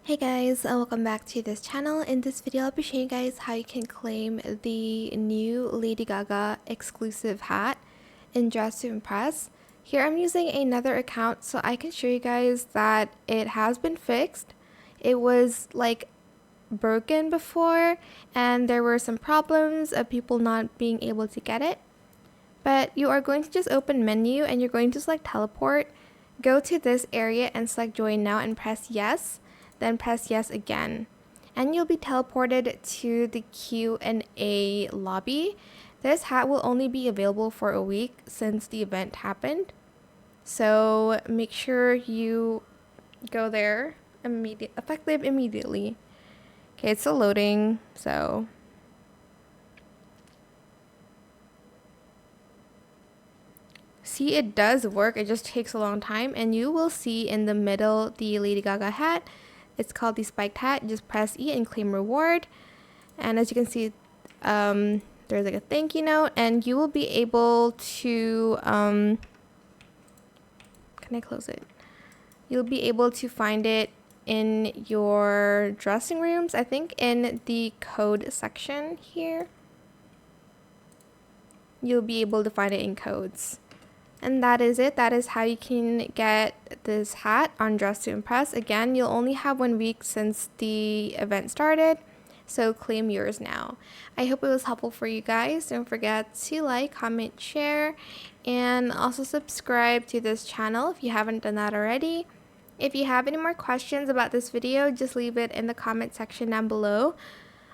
Hey guys, welcome back to this channel. In this video, I'll be showing you guys how you can claim the new Lady Gaga exclusive hat in Dress to Impress. Here I'm using another account so I can show you guys that it has been fixed. It was like broken before and there were some problems of people not being able to get it. But you are going to just open menu and you're going to select teleport. Go to this area and select join now and press yes. Then press yes again. And you'll be teleported to the Q&A lobby. This hat will only be available for a week since the event happened. So make sure you go there effective immediately. Okay, it's still loading, so see, it does work. It just takes a long time, and you will see in the middle the Lady Gaga hat. It's called the spiked hat. Just press E and claim reward. And as you can see, there's like a thank you note, and you will be able to can I close it? You'll be able to find it in your dressing rooms, I think in the code section here. You'll be able to find it in codes. And that is it. That is how you can get this hat on Dress to Impress. Again, you'll only have 1 week since the event started, so claim yours now. I hope it was helpful for you guys. Don't forget to like, comment, share, and also subscribe to this channel if you haven't done that already. If you have any more questions about this video, just leave it in the comment section down below.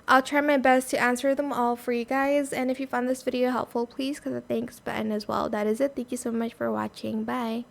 I'll try my best to answer them all for you guys, and if you found this video helpful, please click the thanks button as well. That is it. Thank you so much for watching. Bye.